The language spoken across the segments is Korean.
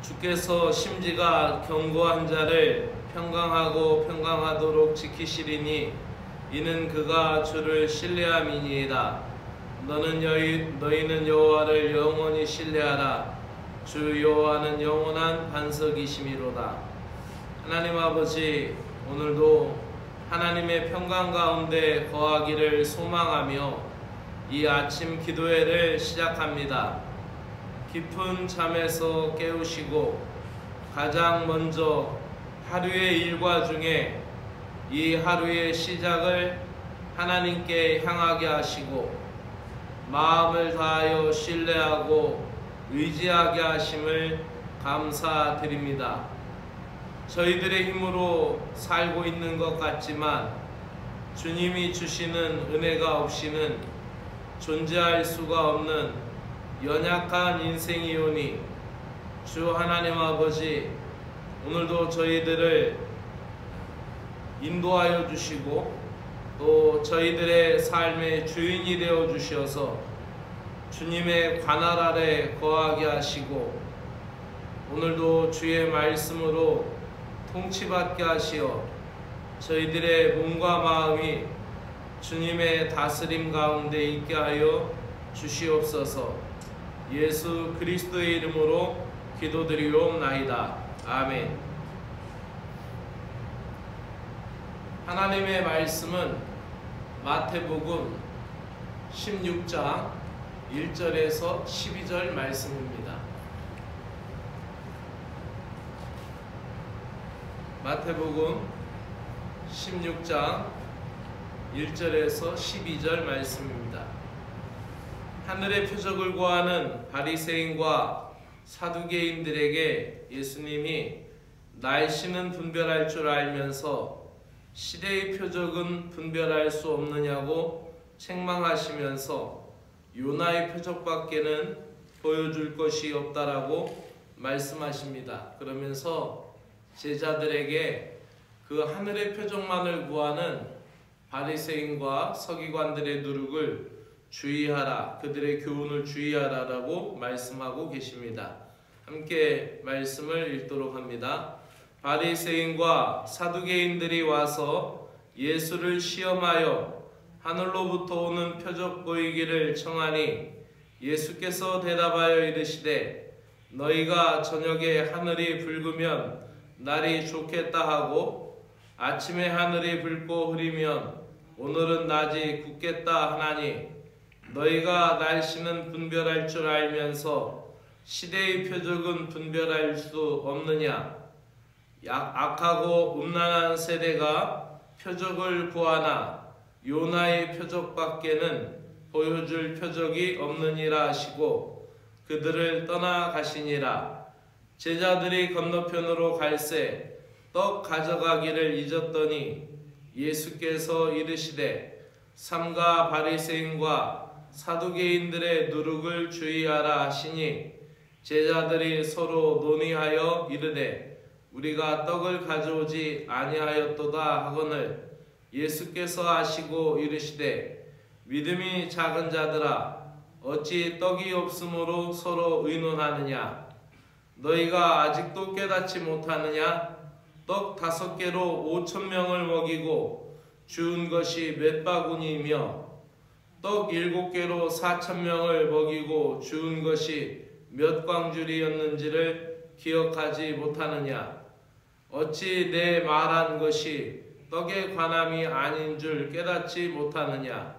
주께서 심지가 견고한 자를 평강하고 평강하도록 지키시리니 이는 그가 주를 신뢰함이니이다. 너희는 여호와를 영원히 신뢰하라. 주 여호와는 영원한 반석이심이로다. 하나님 아버지, 오늘도 하나님의 평강 가운데 거하기를 소망하며 이 아침 기도회를 시작합니다. 깊은 잠에서 깨우시고 가장 먼저 하루의 일과 중에 이 하루의 시작을 하나님께 향하게 하시고 마음을 다하여 신뢰하고 의지하게 하심을 감사드립니다. 저희들의 힘으로 살고 있는 것 같지만 주님이 주시는 은혜가 없이는 존재할 수가 없는 연약한 인생이오니 주 하나님 아버지, 오늘도 저희들을 인도하여 주시고 또 저희들의 삶의 주인이 되어 주셔서 주님의 관할 아래 거하게 하시고 오늘도 주의 말씀으로 통치받게 하시어 저희들의 몸과 마음이 주님의 다스림 가운데 있게 하여 주시옵소서. 예수 그리스도의 이름으로 기도드리옵나이다. 아멘. 하나님의 말씀은 마태복음 16장 1절에서 12절 말씀입니다. 마태복음 16장 1절에서 12절 말씀입니다. 하늘의 표적을 구하는 바리새인과 사두개인들에게 예수님이 날씨는 분별할 줄 알면서 시대의 표적은 분별할 수 없느냐고 책망하시면서 요나의 표적밖에는 보여줄 것이 없다라고 말씀하십니다. 그러면서 제자들에게 그 하늘의 표적만을 구하는 바리새인과 서기관들의 누룩을 주의하라, 그들의 교훈을 주의하라라고 말씀하고 계십니다. 함께 말씀을 읽도록 합니다. 바리새인과 사두개인들이 와서 예수를 시험하여 하늘로부터 오는 표적 보이기를 청하니 예수께서 대답하여 이르시되 너희가 저녁에 하늘이 붉으면 날이 좋겠다 하고 아침에 하늘이 붉고 흐리면 오늘은 낮이 굳겠다 하나니 너희가 날씨는 분별할 줄 알면서 시대의 표적은 분별할 수 없느냐? 악하고 음란한 세대가 표적을 구하나 요나의 표적밖에는 보여줄 표적이 없느니라 하시고 그들을 떠나가시니라. 제자들이 건너편으로 갈새 떡 가져가기를 잊었더니 예수께서 이르시되 삼가 바리새인과 사두개인들의 누룩을 주의하라 하시니 제자들이 서로 논의하여 이르되 우리가 떡을 가져오지 아니하였도다 하거늘 예수께서 아시고 이르시되 믿음이 작은 자들아 어찌 떡이 없으므로 서로 의논하느냐? 너희가 아직도 깨닫지 못하느냐? 떡 5개로 5,000명을 먹이고 주운 것이 몇 바구니이며 떡 7개로 4,000명을 먹이고 주운 것이 몇 광줄이었는지를 기억하지 못하느냐? 어찌 내 말한 것이 떡의 관함이 아닌 줄 깨닫지 못하느냐?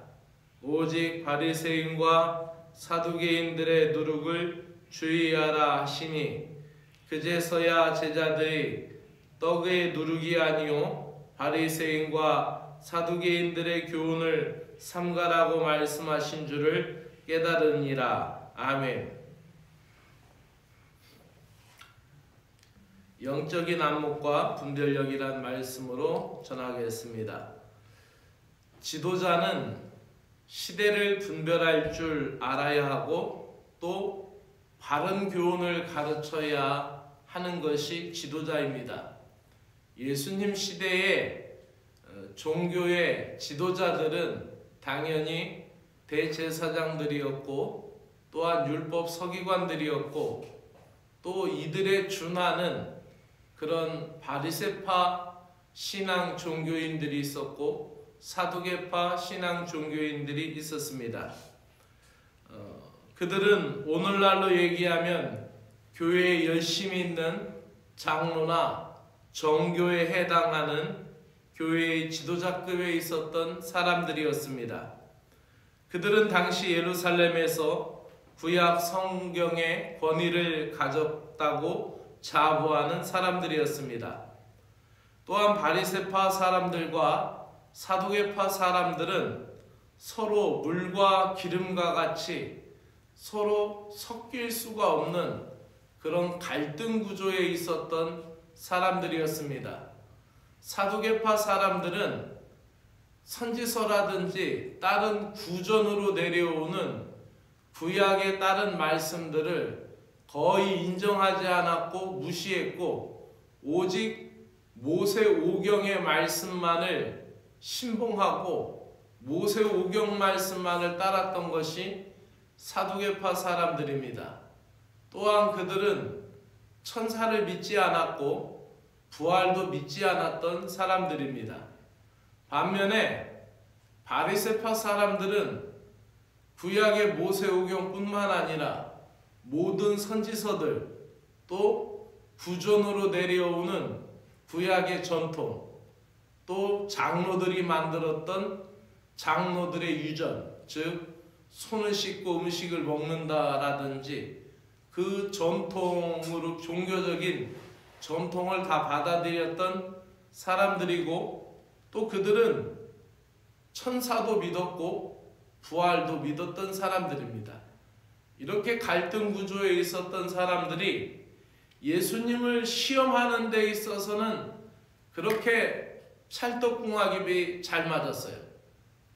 오직 바리새인과 사두개인들의 누룩을 주의하라 하시니 그제서야 제자들이 떡의 누룩이 아니요 바리새인과 사두개인들의 교훈을 삼가라고 말씀하신 줄을 깨달으니라. 아멘. 영적인 안목과 분별력이란 말씀으로 전하겠습니다. 지도자는 시대를 분별할 줄 알아야 하고 또 바른 교훈을 가르쳐야 하는 것이 지도자입니다. 예수님 시대의 종교의 지도자들은 당연히 대제사장들이었고 또한 율법 서기관들이었고 또 이들에 준하는 그런 바리새파 신앙 종교인들이 있었고 사두개파 신앙 종교인들이 있었습니다. 그들은 오늘날로 얘기하면 교회에 열심히 있는 장로나 정교에 해당하는 교회의 지도자급에 있었던 사람들이었습니다. 그들은 당시 예루살렘에서 구약 성경의 권위를 가졌다고 자부하는 사람들이었습니다. 또한 바리새파 사람들과 사두개파 사람들은 서로 물과 기름과 같이 서로 섞일 수가 없는 그런 갈등 구조에 있었던 사람들이었습니다. 사두개파 사람들은 선지서라든지 다른 구전으로 내려오는 구약의 다른 말씀들을 거의 인정하지 않았고 무시했고 오직 모세오경의 말씀만을 신봉하고 모세오경 말씀만을 따랐던 것이 사두개파 사람들입니다. 또한 그들은 천사를 믿지 않았고 부활도 믿지 않았던 사람들입니다. 반면에 바리새파 사람들은 구약의 모세오경뿐만 아니라 모든 선지서들 또 구전으로 내려오는 구약의 전통 또 장로들이 만들었던 장로들의 유전, 즉 손을 씻고 음식을 먹는다라든지 그 전통으로 종교적인 전통을 다 받아들였던 사람들이고 또 그들은 천사도 믿었고 부활도 믿었던 사람들입니다. 이렇게 갈등 구조에 있었던 사람들이 예수님을 시험하는 데 있어서는 그렇게 찰떡궁합이 잘 맞았어요.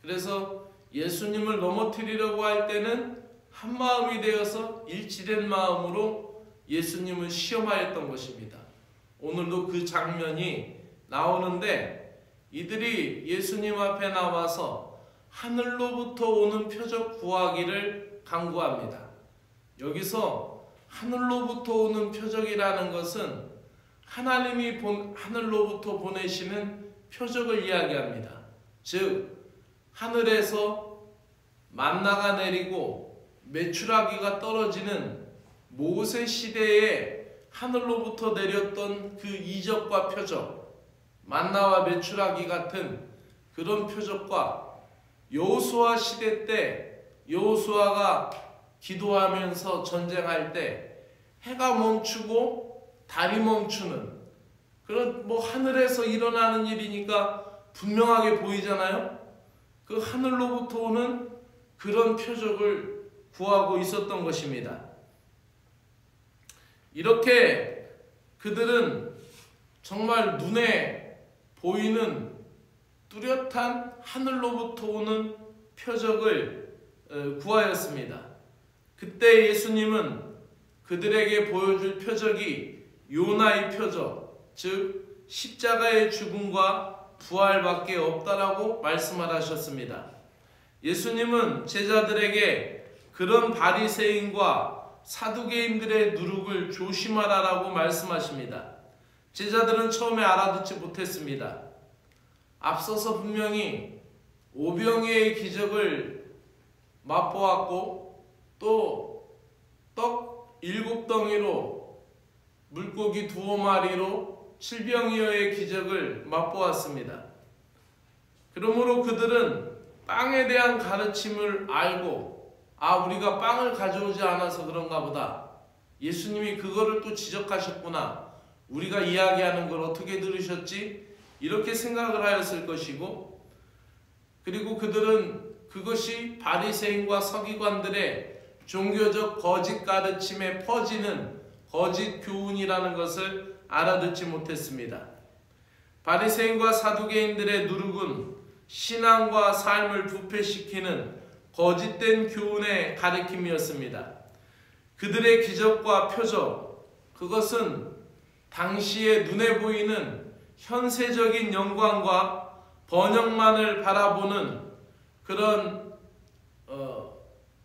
그래서 예수님을 넘어뜨리려고 할 때는 한 마음이 되어서 일치된 마음으로 예수님을 시험하였던 것입니다. 오늘도 그 장면이 나오는데 이들이 예수님 앞에 나와서 하늘로부터 오는 표적 구하기를 간구합니다. 여기서 하늘로부터 오는 표적이라는 것은 하나님이 하늘로부터 보내시는 표적을 이야기합니다. 즉 하늘에서 만나가 내리고 메추라기가 떨어지는 모세 시대에 하늘로부터 내렸던 그 이적과 표적, 만나와 메추라기 같은 그런 표적과 여호수아 시대 때 여호수아가 기도하면서 전쟁할 때 해가 멈추고 달이 멈추는 그런 하늘에서 일어나는 일이니까 분명하게 보이잖아요. 그 하늘로부터 오는 그런 표적을 구하고 있었던 것입니다. 이렇게 그들은 정말 눈에 보이는 뚜렷한 하늘로부터 오는 표적을 구하였습니다. 그때 예수님은 그들에게 보여줄 표적이 요나의 표적, 즉 십자가의 죽음과 부활밖에 없다라고 말씀을 하셨습니다. 예수님은 제자들에게 그런 바리새인과 사두개인들의 누룩을 조심하라라고 말씀하십니다. 제자들은 처음에 알아듣지 못했습니다. 앞서서 분명히 오병이의 기적을 맛보았고 또 떡 7덩이로 물고기 2마리로 7병이어의 기적을 맛보았습니다. 그러므로 그들은 빵에 대한 가르침을 알고 우리가 빵을 가져오지 않아서 그런가 보다. 예수님이 그거를 또 지적하셨구나. 우리가 이야기하는 걸 어떻게 들으셨지? 이렇게 생각을 하였을 것이고 그리고 그들은 그것이 바리새인과 서기관들의 종교적 거짓 가르침에 퍼지는 거짓 교훈이라는 것을 알아듣지 못했습니다. 바리새인과 사두개인들의 누룩은 신앙과 삶을 부패시키는 거짓된 교훈의 가르침이었습니다. 그들의 기적과 표적, 그것은 당시에 눈에 보이는 현세적인 영광과 번영만을 바라보는 그런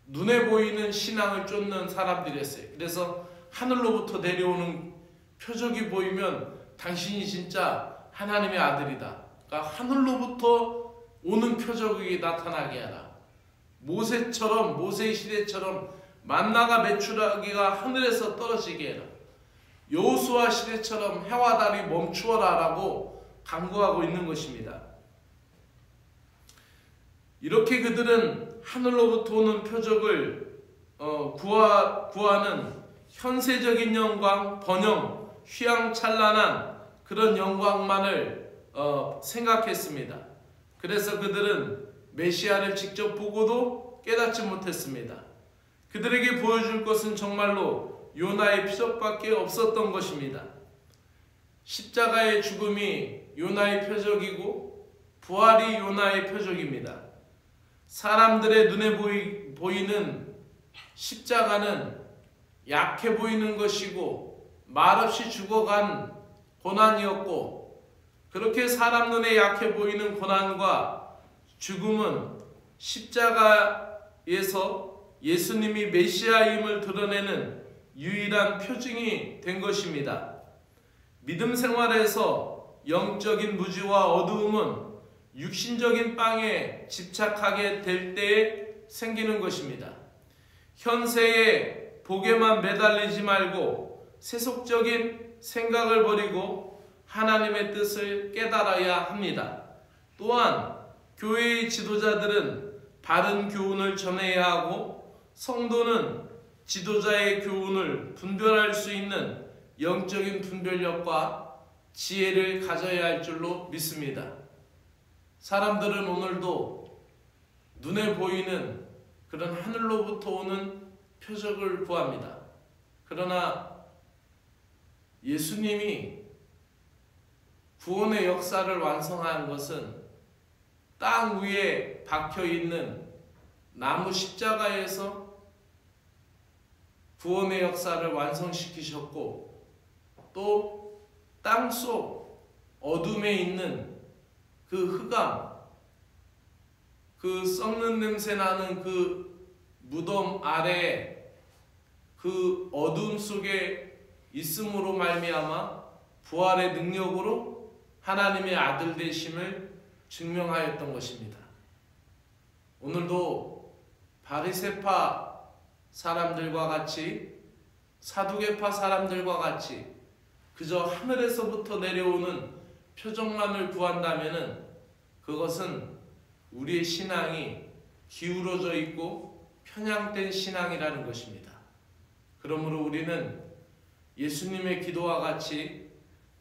눈에 보이는 신앙을 쫓는 사람들이었어요. 그래서 하늘로부터 내려오는 표적이 보이면 당신이 진짜 하나님의 아들이다. 그러니까 하늘로부터 오는 표적이 나타나게 하라. 모세처럼, 모세의 시대처럼 만나가 메추라기가 하늘에서 떨어지게 해라. 여호수아 시대처럼 해와 달이 멈추어라 라고 강구하고 있는 것입니다. 이렇게 그들은 하늘로부터 오는 표적을 구하는 현세적인 영광, 번영, 휘황찬란한 그런 영광만을 생각했습니다. 그래서 그들은 메시아를 직접 보고도 깨닫지 못했습니다. 그들에게 보여줄 것은 정말로 요나의 표적밖에 없었던 것입니다. 십자가의 죽음이 요나의 표적이고 부활이 요나의 표적입니다. 사람들의 눈에 보이는 십자가는 약해 보이는 것이고 말없이 죽어간 고난이었고, 그렇게 사람 눈에 약해 보이는 고난과 죽음은 십자가에서 예수님이 메시아임을 드러내는 유일한 표징이 된 것입니다. 믿음 생활에서 영적인 무지와 어두움은 육신적인 빵에 집착하게 될 때에 생기는 것입니다. 현세의 복에만 매달리지 말고 세속적인 생각을 버리고 하나님의 뜻을 깨달아야 합니다. 또한 교회의 지도자들은 바른 교훈을 전해야 하고 성도는 지도자의 교훈을 분별할 수 있는 영적인 분별력과 지혜를 가져야 할 줄로 믿습니다. 사람들은 오늘도 눈에 보이는 그런 하늘로부터 오는 표적을 구합니다. 그러나 예수님이 구원의 역사를 완성한 것은 땅 위에 박혀있는 나무 십자가에서 구원의 역사를 완성시키셨고, 또 땅속 어둠에 있는 그 흑암, 그 썩는 냄새 나는 그 무덤 아래 그 어둠 속에 있음으로 말미암아 부활의 능력으로 하나님의 아들 되심을 증명하였던 것입니다. 오늘도 바리새파 사람들과 같이, 사두개파 사람들과 같이 그저 하늘에서부터 내려오는 표적만을 구한다면은 그것은 우리의 신앙이 기울어져 있고 편향된 신앙이라는 것입니다. 그러므로 우리는 예수님의 기도와 같이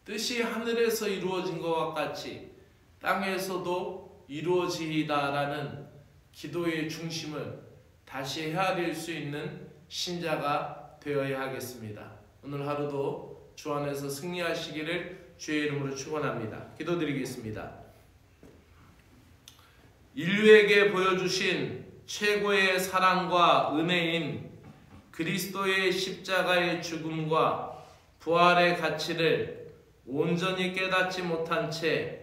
뜻이 하늘에서 이루어진 것과 같이 땅에서도 이루어지이다라는 기도의 중심을 다시 헤아릴 수 있는 신자가 되어야 하겠습니다. 오늘 하루도 주 안에서 승리하시기를 주의 이름으로 축원합니다. 기도드리겠습니다. 인류에게 보여주신 최고의 사랑과 은혜인 그리스도의 십자가의 죽음과 부활의 가치를 온전히 깨닫지 못한 채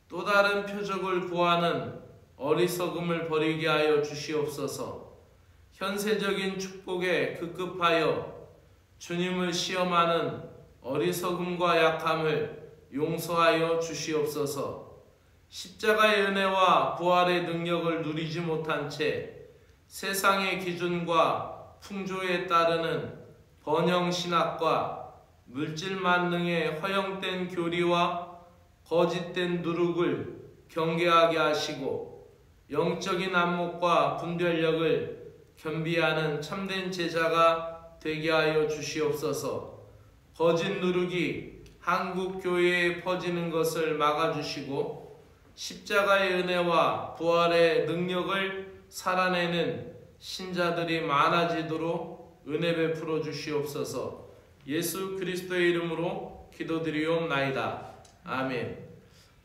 또 다른 표적을 구하는 어리석음을 버리게 하여 주시옵소서. 현세적인 축복에 급급하여 주님을 시험하는 어리석음과 약함을 용서하여 주시옵소서. 십자가의 은혜와 부활의 능력을 누리지 못한 채 세상의 기준과 풍조에 따르는 번영신학과 물질 만능의 허영된 교리와 거짓된 누룩을 경계하게 하시고 영적인 안목과 분별력을 겸비하는 참된 제자가 되게 하여 주시옵소서. 거짓 누룩이 한국 교회에 퍼지는 것을 막아주시고 십자가의 은혜와 부활의 능력을 살아내는 신자들이 많아지도록 은혜 베풀어 주시옵소서. 예수 그리스도의 이름으로 기도드리옵나이다. 아멘.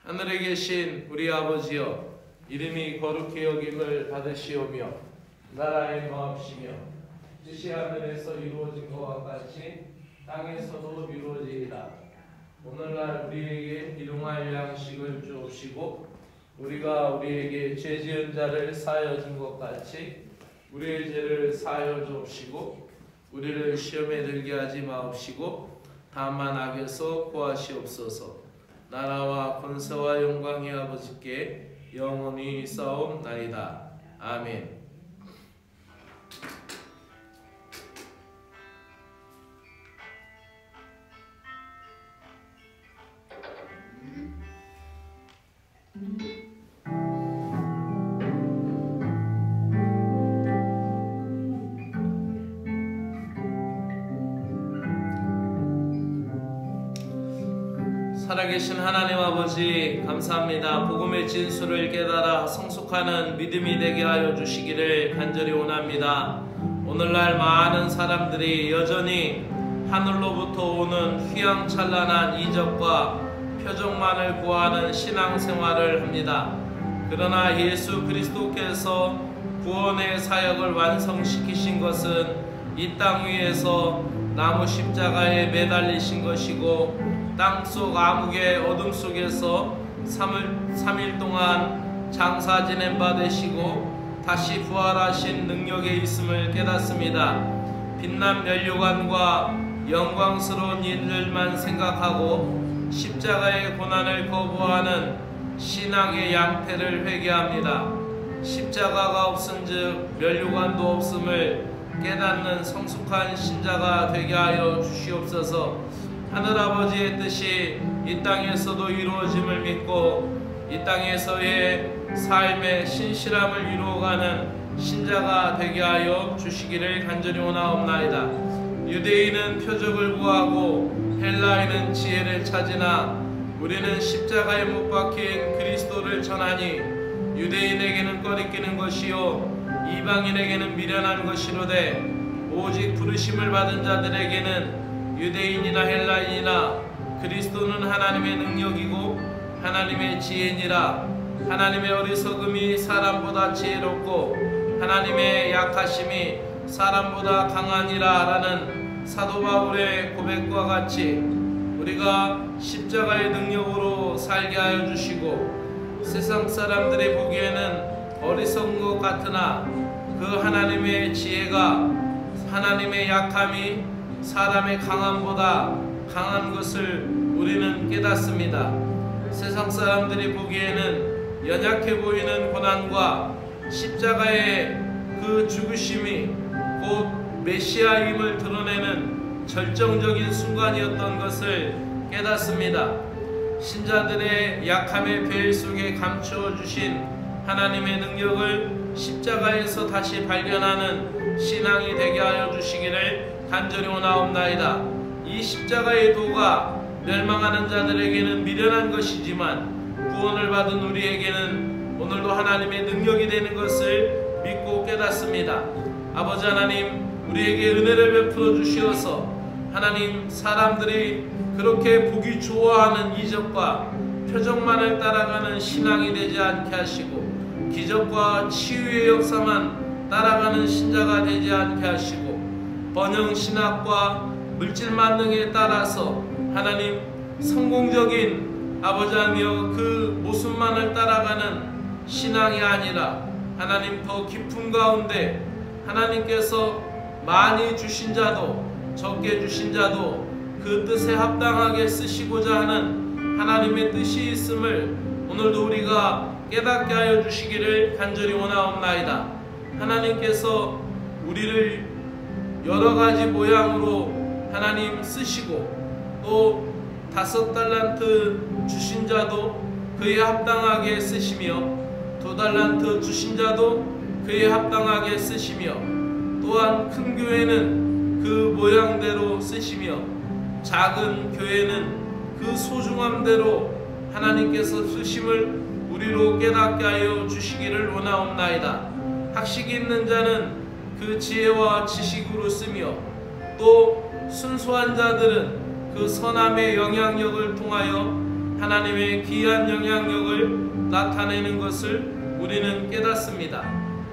하늘에 계신 우리 아버지여, 이름이 거룩히 여김을 받으시오며 나라의 마옵시며 뜻이 하늘에서 이루어진 것과 같이 땅에서도 이루어지이다. 오늘날 우리에게 일용할 양식을 주옵시고 우리가 우리에게 죄 지은 자를 사하여 준 것 같이 우리의 죄를 사하여 주옵시고 우리를 시험에 들게 하지 마옵시고 다만 악에서 구하시옵소서. 나라와 권세와 영광이 아버지께 영원히 있사옵나이다. 아멘. 살아계신 하나님 아버지 감사합니다. 복음의 진수를 깨달아 성숙하는 믿음이 되게 하여 주시기를 간절히 원합니다. 오늘날 많은 사람들이 여전히 하늘로부터 오는 휘황찬란한 이적과 표적만을 구하는 신앙생활을 합니다. 그러나 예수 그리스도께서 구원의 사역을 완성시키신 것은 이 땅 위에서 나무 십자가에 매달리신 것이고 땅속 암흑의 어둠 속에서 3일 동안 장사 지낸 바 되시고 다시 부활하신 능력에 있음을 깨닫습니다. 빛난 면류관과 영광스러운 일들만 생각하고 십자가의 고난을 거부하는 신앙의 양태를 회개합니다. 십자가가 없은즉 면류관도 없음을 깨닫는 성숙한 신자가 되게 하여 주시옵소서. 하늘아버지의 뜻이 이 땅에서도 이루어짐을 믿고 이 땅에서의 삶의 신실함을 이루어가는 신자가 되게 하여 주시기를 간절히 원하옵나이다. 유대인은 표적을 구하고 헬라인은 지혜를 찾으나 우리는 십자가에 못 박힌 그리스도를 전하니 유대인에게는 꺼리끼는 것이요 이방인에게는 미련한 것이로되 오직 부르심을 받은 자들에게는 유대인이나 헬라인이나 그리스도는 하나님의 능력이고 하나님의 지혜니라. 하나님의 어리석음이 사람보다 지혜롭고 하나님의 약하심이 사람보다 강하니라 라는 사도 바울의 고백과 같이 우리가 십자가의 능력으로 살게 하여 주시고 세상 사람들이 보기에는 어리석은 것 같으나 그 하나님의 지혜가 하나님의 약함이 사람의 강함보다 강한 것을 우리는 깨닫습니다. 세상 사람들이 보기에는 연약해 보이는 고난과 십자가의 그 죽으심이 곧 메시아임을 드러내는 절정적인 순간이었던 것을 깨닫습니다. 신자들의 약함의 베일 속에 감추어 주신 하나님의 능력을 십자가에서 다시 발견하는 신앙이 되게 하여 주시기를 간절히 원하옵나이다. 이 십자가의 도가 멸망하는 자들에게는 미련한 것이지만 구원을 받은 우리에게는 오늘도 하나님의 능력이 되는 것을 믿고 깨닫습니다. 아버지 하나님, 우리에게 은혜를 베풀어 주시어서 하나님 사람들이 그렇게 보기 좋아하는 이적과 표적만을 따라가는 신앙이 되지 않게 하시고 기적과 치유의 역사만 따라가는 신자가 되지 않게 하시고 번영신학과 물질 만능에 따라서 하나님 성공적인 아버지 하나님 그 모습만을 따라가는 신앙이 아니라 하나님 더 깊은 가운데 하나님께서 많이 주신 자도 적게 주신 자도 그 뜻에 합당하게 쓰시고자 하는 하나님의 뜻이 있음을 오늘도 우리가 깨닫게 하여 주시기를 간절히 원하옵나이다. 하나님께서 우리를 여러가지 모양으로 하나님 쓰시고 또 5달란트 주신 자도 그에 합당하게 쓰시며 2달란트 주신 자도 그에 합당하게 쓰시며 또한 큰 교회는 그 모양대로 쓰시며 작은 교회는 그 소중함대로 하나님께서 쓰심을 우리로 깨닫게 하여 주시기를 원하옵나이다. 학식이 있는 자는 그 지혜와 지식으로 쓰며 또 순수한 자들은 그 선함의 영향력을 통하여 하나님의 귀한 영향력을 나타내는 것을 우리는 깨닫습니다.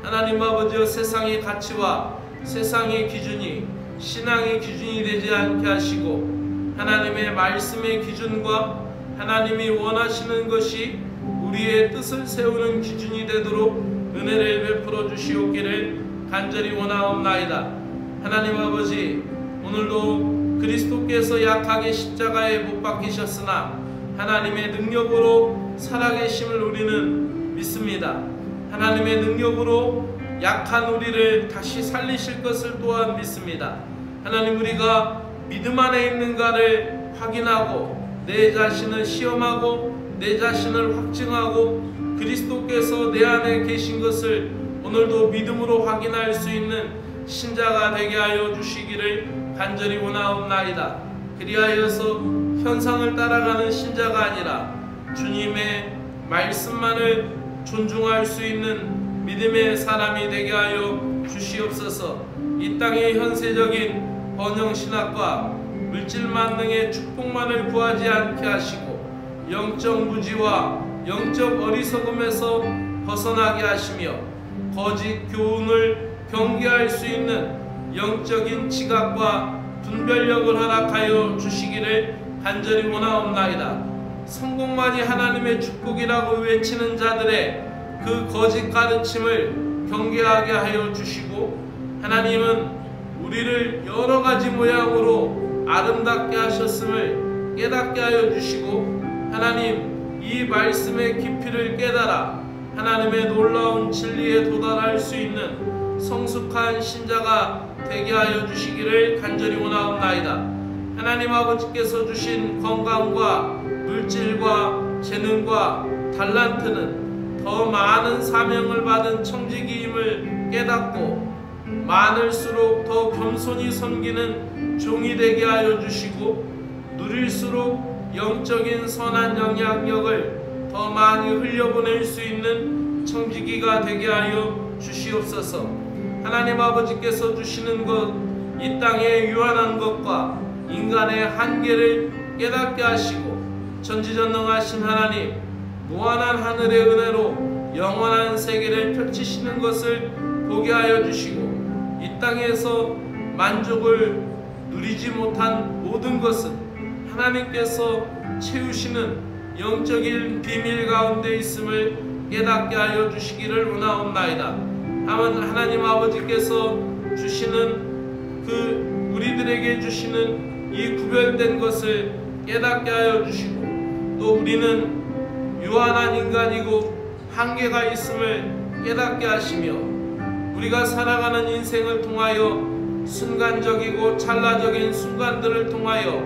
하나님 아버지여, 세상의 가치와 세상의 기준이 신앙의 기준이 되지 않게 하시고 하나님의 말씀의 기준과 하나님이 원하시는 것이 우리의 뜻을 세우는 기준이 되도록 은혜를 베풀어 주시옵기를 간절히 원하옵나이다. 하나님 아버지, 오늘도 그리스도께서 약하게 십자가에 못 박히셨으나 하나님의 능력으로 살아계심을 우리는 믿습니다. 하나님의 능력으로 약한 우리를 다시 살리실 것을 또한 믿습니다. 하나님, 우리가 믿음 안에 있는가를 확인하고 내 자신을 시험하고 내 자신을 확증하고 그리스도께서 내 안에 계신 것을 오늘도 믿음으로 확인할 수 있는 신자가 되게 하여 주시기를 간절히 원하옵나이다. 그리하여서 현상을 따라가는 신자가 아니라 주님의 말씀만을 존중할 수 있는 믿음의 사람이 되게 하여 주시옵소서. 이 땅의 현세적인 번영신학과 물질만능의 축복만을 구하지 않게 하시고 영적 무지와 영적 어리석음에서 벗어나게 하시며 거짓 교훈을 경계할 수 있는 영적인 지각과 분별력을 허락하여 주시기를 간절히 원하옵나이다. 성공만이 하나님의 축복이라고 외치는 자들의 그 거짓 가르침을 경계하게 하여 주시고, 하나님은 우리를 여러 가지 모양으로 아름답게 하셨음을 깨닫게 하여 주시고, 하나님 이 말씀의 깊이를 깨달아 하나님의 놀라운 진리에 도달할 수 있는 성숙한 신자가 되게 하여 주시기를 간절히 원하옵나이다. 하나님 아버지께서 주신 건강과 물질과 재능과 달란트는 더 많은 사명을 받은 청지기임을 깨닫고 많을수록 더 겸손히 섬기는 종이 되게 하여 주시고, 누릴수록 영적인 선한 영향력을 더 많이 흘려보낼 수 있는 청지기가 되게 하여 주시옵소서. 하나님 아버지께서 주시는 것, 이 땅에 유한한 것과 인간의 한계를 깨닫게 하시고 전지전능하신 하나님, 무한한 하늘의 은혜로 영원한 세계를 펼치시는 것을 보게 하여 주시고, 이 땅에서 만족을 누리지 못한 모든 것은 하나님께서 채우시는 영적인 비밀 가운데 있음을 깨닫게 하여 주시기를 원하옵나이다. 하나님 아버지께서 주시는 그 우리들에게 주시는 이 구별된 것을 깨닫게 하여 주시고, 또 우리는 유한한 인간이고 한계가 있음을 깨닫게 하시며, 우리가 살아가는 인생을 통하여 순간적이고 찰나적인 순간들을 통하여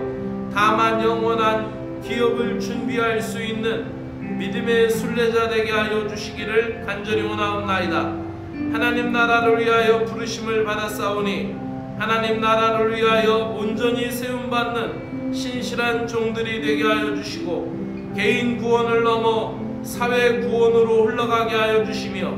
다만 영원한 기업을 준비할 수 있는 믿음의 순례자 되게 하여 주시기를 간절히 원하옵나이다. 하나님 나라를 위하여 부르심을 받았사오니 하나님 나라를 위하여 온전히 세움받는 신실한 종들이 되게 하여 주시고, 개인 구원을 넘어 사회 구원으로 흘러가게 하여 주시며,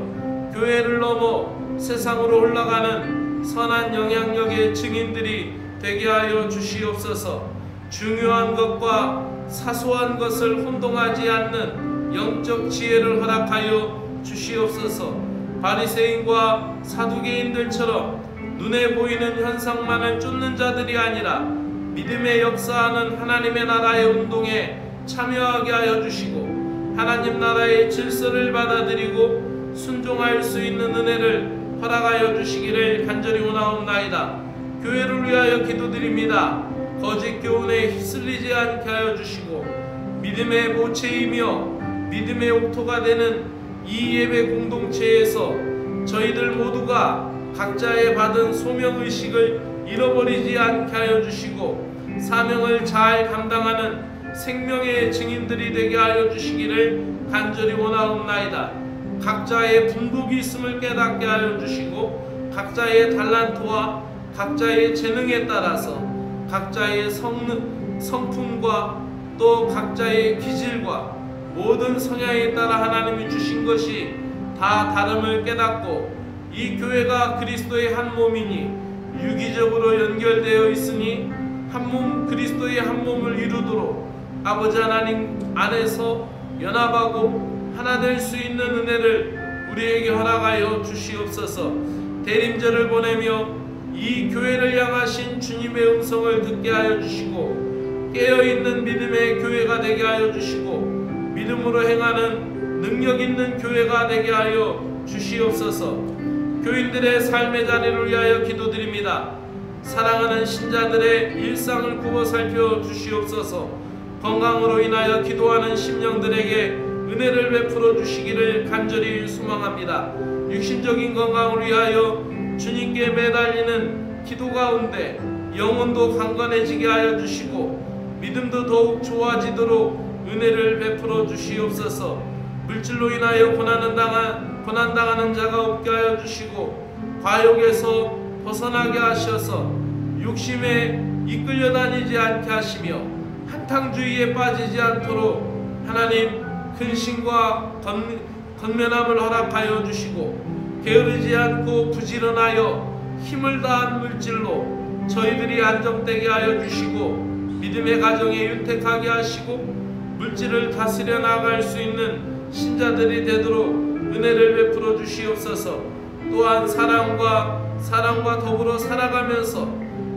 교회를 넘어 세상으로 흘러가는 선한 영향력의 증인들이 되게 하여 주시옵소서. 중요한 것과 사소한 것을 혼동하지 않는 영적 지혜를 허락하여 주시옵소서. 바리새인과 사두개인들처럼 눈에 보이는 현상만을 쫓는 자들이 아니라 믿음의 역사하는 하나님의 나라의 운동에 참여하게 하여 주시고, 하나님 나라의 질서를 받아들이고 순종할 수 있는 은혜를 허락하여 주시기를 간절히 원하옵나이다. 교회를 위하여 기도드립니다. 거짓 교훈에 휩쓸리지 않게 하여 주시고, 믿음의 모체이며 믿음의 옥토가 되는 이 예배 공동체에서 저희들 모두가 각자의 받은 소명의식을 잃어버리지 않게 하여 주시고, 사명을 잘 감당하는 생명의 증인들이 되게 하여 주시기를 간절히 원하옵나이다. 각자의 분복이 있음을 깨닫게 하여 주시고, 각자의 달란트와 각자의 재능에 따라서 각자의 성품과 또 각자의 기질과 모든 성향에 따라 하나님이 주신 것이 다 다름을 깨닫고, 이 교회가 그리스도의 한 몸이니 유기적으로 연결되어 있으니 한 몸 그리스도의 한 몸을 이루도록 아버지 하나님 안에서 연합하고 하나 될 수 있는 은혜를 우리에게 허락하여 주시옵소서. 대림절을 보내며 이 교회를 향하신 주님의 음성을 듣게 하여 주시고, 깨어있는 믿음의 교회가 되게 하여 주시고, 믿음으로 행하는 능력 있는 교회가 되게 하여 주시옵소서. 교인들의 삶의 자리를 위하여 기도드립니다. 사랑하는 신자들의 일상을 굽어 살펴 주시옵소서. 건강으로 인하여 기도하는 심령들에게 은혜를 베풀어 주시기를 간절히 소망합니다. 육신적인 건강을 위하여 주님께 매달리는 기도 가운데 영혼도 강건해지게 하여 주시고 믿음도 더욱 좋아지도록 은혜를 베풀어 주시옵소서. 물질로 인하여 고난당하는 자가 없게 하여 주시고 과욕에서 벗어나게 하셔서 육심에 이끌려 다니지 않게 하시며 한탕주의에 빠지지 않도록 하나님 근신과 건면함을 허락하여 주시고 게으르지 않고 부지런하여 힘을 다한 물질로 저희들이 안정되게 하여 주시고 믿음의 가정에 윤택하게 하시고 물질을 다스려 나갈 수 있는 신자들이 되도록 은혜를 베풀어 주시옵소서. 또한 사랑과 더불어 살아가면서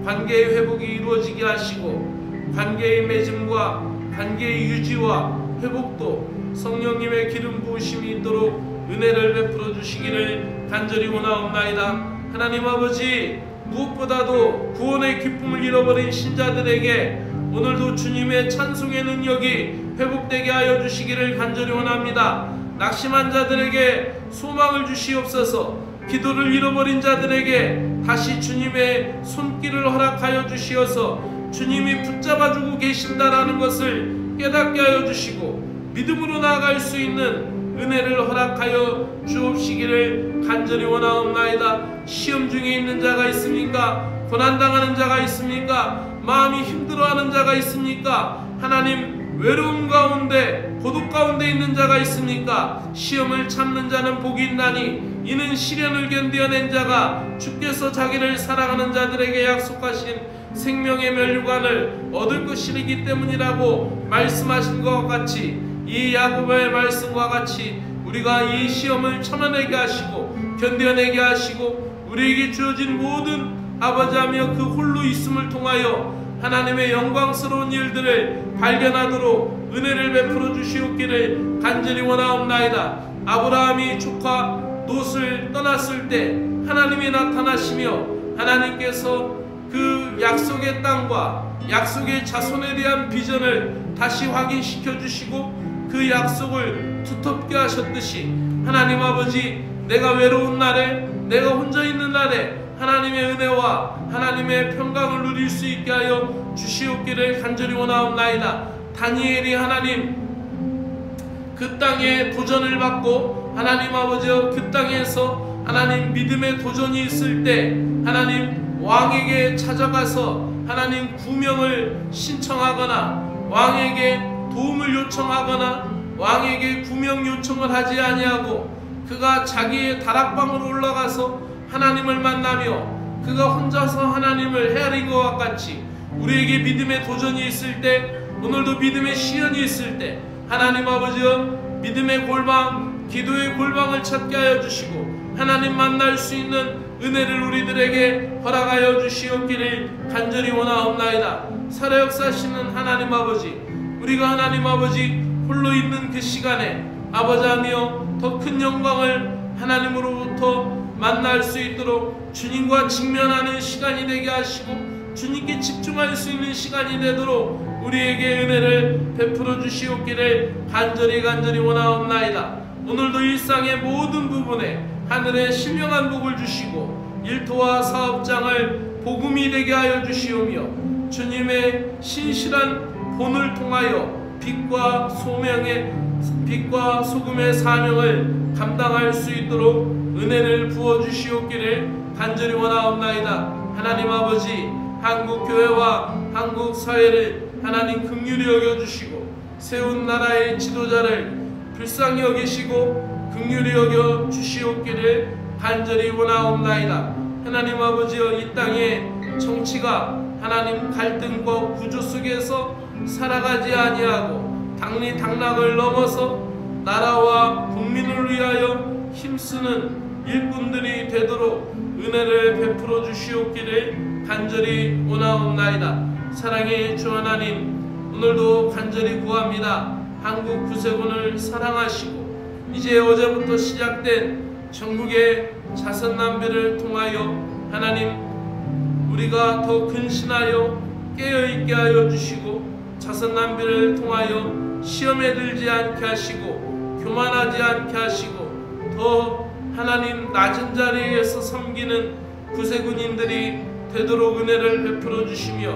관계의 회복이 이루어지게 하시고 관계의 맺음과 관계의 유지와 회복도 성령님의 기름 부으심이 있도록 은혜를 베풀어 주시기를 간절히 원하옵나이다. 하나님 아버지, 무엇보다도 구원의 기쁨을 잃어버린 신자들에게 오늘도 주님의 찬송의 능력이 회복되게 하여 주시기를 간절히 원합니다. 낙심한 자들에게 소망을 주시옵소서. 기도를 잃어버린 자들에게 다시 주님의 손길을 허락하여 주시어서 주님이 붙잡아주고 계신다라는 것을 깨닫게 하여 주시고 믿음으로 나아갈 수 있는 은혜를 허락하여 주옵시기를 간절히 원하옵나이다. 시험 중에 있는 자가 있습니까? 고난당하는 자가 있습니까? 마음이 힘들어하는 자가 있습니까? 하나님, 외로움 가운데 고독 가운데 있는 자가 있습니까? 시험을 참는 자는 복이 있나니 이는 시련을 견디어낸 자가 주께서 자기를 사랑하는 자들에게 약속하신 생명의 면류관을 얻을 것이기 때문이라고 말씀하신 것과 같이 이 야고보의 말씀과 같이 우리가 이 시험을 참아내게 하시고 견뎌내게 하시고 우리에게 주어진 모든 아버지하며 그 홀로 있음을 통하여 하나님의 영광스러운 일들을 발견하도록 은혜를 베풀어 주시옵기를 간절히 원하옵나이다. 아브라함이 조카 롯을 떠났을 때 하나님이 나타나시며 하나님께서 그 약속의 땅과 약속의 자손에 대한 비전을 다시 확인시켜 주시고 그 약속을 두텁게 하셨듯이 하나님 아버지, 내가 외로운 날에, 내가 혼자 있는 날에 하나님의 은혜와 하나님의 평강을 누릴 수 있게 하여 주시옵기를 간절히 원하옵나이다. 다니엘이 하나님 그 땅에 도전을 받고 하나님 아버지여 그 땅에서 하나님 믿음의 도전이 있을 때 하나님 왕에게 찾아가서 하나님 구명을 신청하거나 왕에게 도움을 요청하거나 왕에게 구명 요청을 하지 아니하고 그가 자기의 다락방으로 올라가서 하나님을 만나며 그가 혼자서 하나님을 헤아린 것과 같이 우리에게 믿음의 도전이 있을 때, 오늘도 믿음의 시련이 있을 때 하나님 아버지여 믿음의 골방, 기도의 골방을 찾게 하여 주시고 하나님 만날 수 있는 은혜를 우리들에게 허락하여 주시옵기를 간절히 원하옵나이다. 살아 역사하시는 하나님 아버지, 우리가 하나님 아버지 홀로 있는 그 시간에 아버지하며 더 큰 영광을 하나님으로부터 만날 수 있도록 주님과 직면하는 시간이 되게 하시고 주님께 집중할 수 있는 시간이 되도록 우리에게 은혜를 베풀어 주시옵기를 간절히 원하옵나이다. 오늘도 일상의 모든 부분에 하늘의 신령한 복을 주시고 일터와 사업장을 복음이 되게 하여 주시오며 주님의 신실한 본을 통하여 빛과 소금의 사명을 감당할 수 있도록 은혜를 부어주시옵기를 간절히 원하옵나이다. 하나님 아버지, 한국교회와 한국사회를 하나님 긍휼히 여겨주시고 세운 나라의 지도자를 불쌍히 여기시고 긍휼히 여겨 주시옵기를 간절히 원하옵나이다. 하나님 아버지여, 이 땅의 정치가 하나님 갈등과 구조 속에서 살아가지 아니하고 당리당락을 넘어서 나라와 국민을 위하여 힘쓰는 일꾼들이 되도록 은혜를 베풀어 주시옵기를 간절히 원하옵나이다. 사랑의 주 하나님, 오늘도 간절히 구합니다. 한국 구세군을 사랑하시고 이제 어제부터 시작된 전국의 자선난비를 통하여 하나님 우리가 더 근신하여 깨어있게 하여 주시고 자선난비를 통하여 시험에 들지 않게 하시고 교만하지 않게 하시고 더 하나님 낮은 자리에서 섬기는 구세군인들이 되도록 은혜를 베풀어 주시며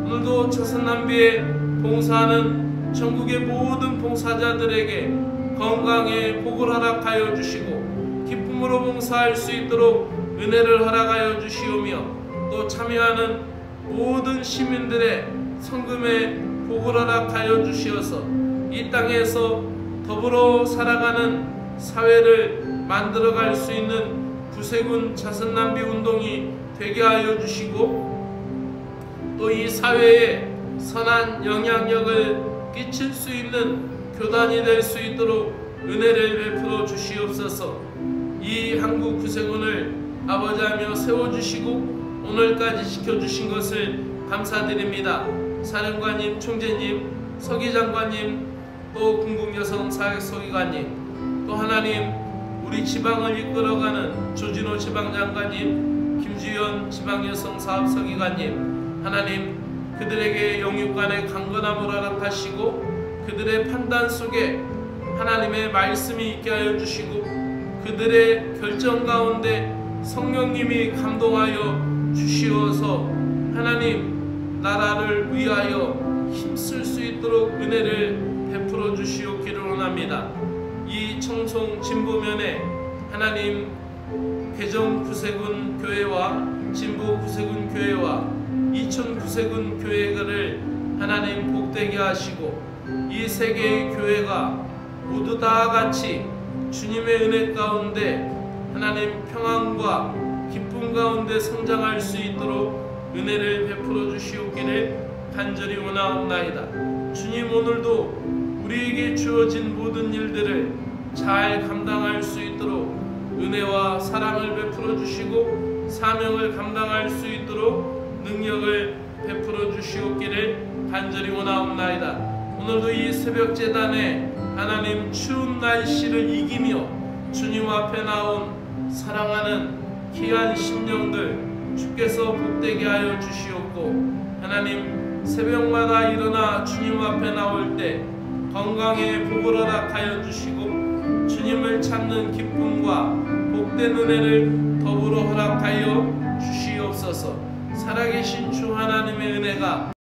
오늘도 자선난비에 봉사하는 전국의 모든 봉사자들에게 건강에 복을 허락하여 주시고 기쁨으로 봉사할 수 있도록 은혜를 허락하여 주시오며 또 참여하는 모든 시민들의 성금에 복을 허락하여 주시어서 이 땅에서 더불어 살아가는 사회를 만들어갈 수 있는 구세군 자선난비 운동이 되게 하여 주시고 또 이 사회에 선한 영향력을 끼칠 수 있는 교단이 될 수 있도록 은혜를 베풀어 주시옵소서. 이 한국 구세군을 아버지하며 세워주시고 오늘까지 지켜주신 것을 감사드립니다. 사령관님, 총재님, 서기장관님, 또 궁극여성 사역서기관님, 또 하나님 우리 지방을 이끌어가는 조진호 지방장관님, 김주현 지방여성 사업서기관님, 하나님 그들에게 영육간의 강건함을 허락하시고 그들의 판단 속에 하나님의 말씀이 있게 하여 주시고 그들의 결정 가운데 성령님이 감동하여 주시어서 하나님 나라를 위하여 힘쓸 수 있도록 은혜를 베풀어 주시옵기를 원합니다. 이 청송 진보면에 하나님 개정 구세군 교회와 진보 구세군 교회와 이천 구세군 교회를 하나님 복되게 하시고 이 세 개의 교회가 모두 다 같이 주님의 은혜 가운데 하나님 평안과 기쁨 가운데 성장할 수 있도록 은혜를 베풀어 주시옵기를 간절히 원하옵나이다. 주님 오늘도 우리에게 주어진 모든 일들을 잘 감당할 수 있도록 은혜와 사랑을 베풀어 주시고 사명을 감당할 수 있도록 능력을 베풀어 주시옵기를 간절히 원하옵나이다. 오늘도 이 새벽 제단에 하나님 추운 날씨를 이기며 주님 앞에 나온 사랑하는 귀한 심령들 주께서 복되게 하여 주시옵고 하나님 새벽마다 일어나 주님 앞에 나올 때 건강에 복을 허락하여 주시고 주님을 찾는 기쁨과 복된 은혜를 더불어 허락하여 주시옵소서. 살아계신 주 하나님의 은혜가